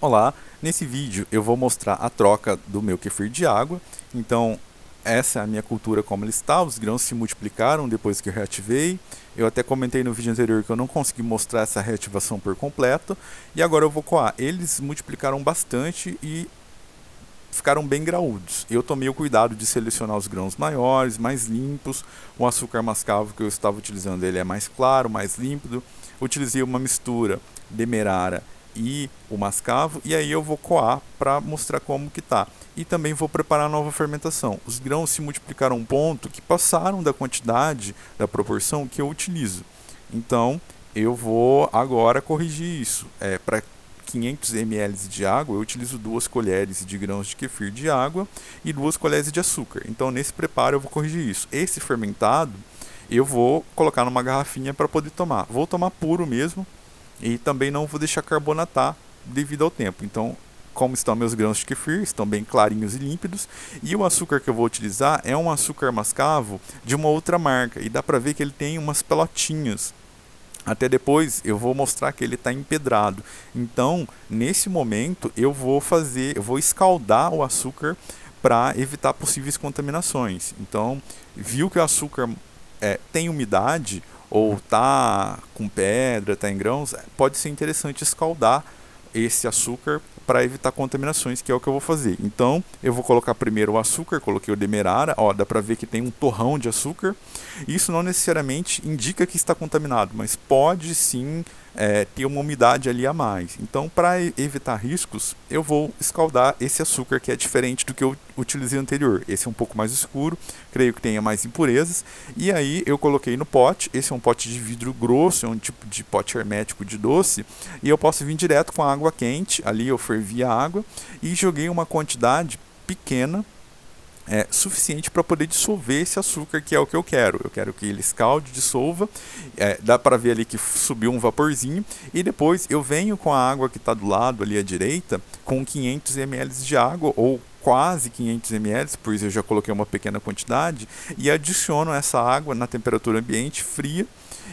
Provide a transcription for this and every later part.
Olá, nesse vídeo eu vou mostrar a troca do meu kefir de água. Então, essa é a minha cultura como ela está, os grãos se multiplicaram depois que eu reativei. Eu até comentei no vídeo anterior que eu não consegui mostrar essa reativação por completo. E agora eu vou coar. Eles multiplicaram bastante e ficaram bem graúdos. Eu tomei o cuidado de selecionar os grãos maiores, mais limpos. O açúcar mascavo que eu estava utilizando ele é mais claro, mais límpido. Utilizei uma mistura demerara e o mascavo, e aí eu vou coar para mostrar como que tá. E também vou preparar a nova fermentação. Os grãos se multiplicaram a um ponto que passaram da quantidade, da proporção que eu utilizo. Então, eu vou agora corrigir isso. Para 500 ml de água, eu utilizo 2 colheres de grãos de kefir de água e 2 colheres de açúcar. Então, nesse preparo, eu vou corrigir isso. Esse fermentado, eu vou colocar numa garrafinha para poder tomar. Vou tomar puro mesmo e também não vou deixar carbonatar devido ao tempo. Então, como estão meus grãos de kefir, estão bem clarinhos e límpidos. E o açúcar que eu vou utilizar é um açúcar mascavo de uma outra marca. E dá para ver que ele tem umas pelotinhas. Até depois eu vou mostrar que ele está empedrado. Então, nesse momento, eu vou escaldar o açúcar para evitar possíveis contaminações. Então, viu que o açúcar tem umidade ou tá com pedra, tá em grãos, pode ser interessante escaldar esse açúcar para evitar contaminações, que é o que eu vou fazer. Então, eu vou colocar primeiro o açúcar, coloquei o demerara, ó, dá para ver que tem um torrão de açúcar. Isso não necessariamente indica que está contaminado, mas pode sim ter uma umidade ali a mais. Então, para evitar riscos, eu vou escaldar esse açúcar que é diferente do que eu utilizei anterior. Esse é um pouco mais escuro, creio que tenha mais impurezas. E aí eu coloquei no pote. Esse é um pote de vidro grosso, é um tipo de pote hermético de doce. E eu posso vir direto com a água quente. Ali eu fervi a água e joguei uma quantidade pequena, suficiente para poder dissolver esse açúcar, que é o que eu quero. Eu quero que ele escalde, dissolva. Dá para ver ali que subiu um vaporzinho. E depois eu venho com a água que está do lado ali à direita, com 500 ml de água, ou quase 500 ml, por isso eu já coloquei uma pequena quantidade, e adiciono essa água na temperatura ambiente fria.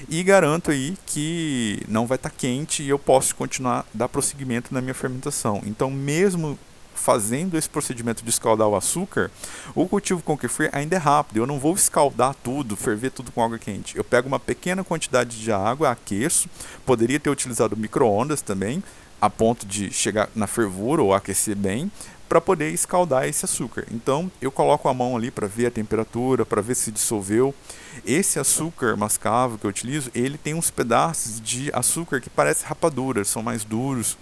E garanto aí que não vai estar quente e eu posso continuar, dar prosseguimento na minha fermentação. Então, mesmo fazendo esse procedimento de escaldar o açúcar, o cultivo com kefir ainda é rápido. Eu não vou escaldar tudo, ferver tudo com água quente. Eu pego uma pequena quantidade de água, aqueço. Poderia ter utilizado micro-ondas também, a ponto de chegar na fervura ou aquecer bem, para poder escaldar esse açúcar. Então, eu coloco a mão ali para ver a temperatura, para ver se dissolveu. Esse açúcar mascavo que eu utilizo, ele tem uns pedaços de açúcar que parecem rapaduras, são mais duros.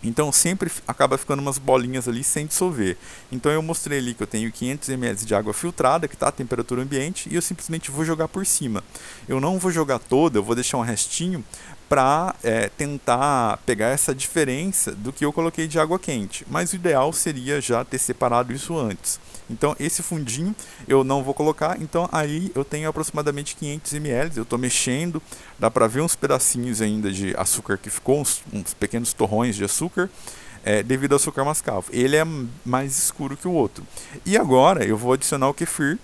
Então sempre acaba ficando umas bolinhas ali sem dissolver. Então eu mostrei ali que eu tenho 500 ml de água filtrada, que está a temperatura ambiente, e eu simplesmente vou jogar por cima. Eu não vou jogar toda, eu vou deixar um restinho para tentar pegar essa diferença do que eu coloquei de água quente. Mas o ideal seria já ter separado isso antes. Então esse fundinho eu não vou colocar, então aí eu tenho aproximadamente 500 ml, eu estou mexendo, dá para ver uns pedacinhos ainda de açúcar que ficou, uns pequenos torrões de açúcar, devido ao açúcar mascavo. Ele é mais escuro que o outro. E agora eu vou adicionar o kefir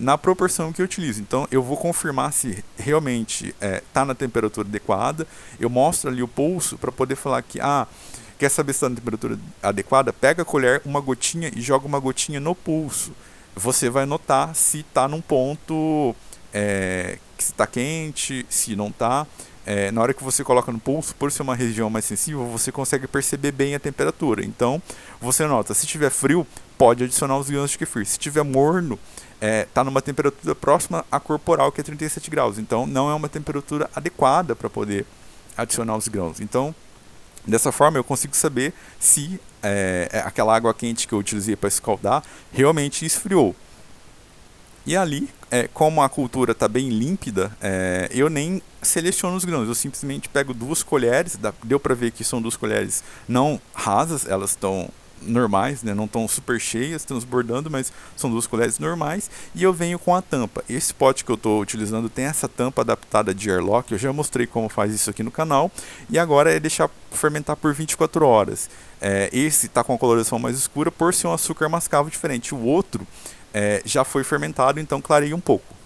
na proporção que eu utilizo. Então eu vou confirmar se realmente está na temperatura adequada. Eu mostro ali o pulso para poder falar que quer saber se está na temperatura adequada? Pega a colher, uma gotinha e joga uma gotinha no pulso. Você vai notar se está num ponto que está quente, se não está. Na hora que você coloca no pulso, por ser uma região mais sensível, você consegue perceber bem a temperatura. Então, você nota, se estiver frio, pode adicionar os grãos de kefir. Se estiver morno, está numa temperatura próxima à corporal, que é 37 graus. Então, não é uma temperatura adequada para poder adicionar os grãos. Então, dessa forma, eu consigo saber se aquela água quente que eu utilizei para escaldar realmente esfriou. E ali, como a cultura está bem límpida, eu nem seleciono os grãos. Eu simplesmente pego 2 colheres, deu para ver que são 2 colheres não rasas, elas estão normais, né? Não estão super cheias, transbordando, mas são 2 colheres normais, e eu venho com a tampa. Esse pote que eu estou utilizando tem essa tampa adaptada de airlock, eu já mostrei como faz isso aqui no canal, e agora é deixar fermentar por 24 horas. Esse está com a coloração mais escura por ser um açúcar mascavo diferente, o outro já foi fermentado, então clarei um pouco.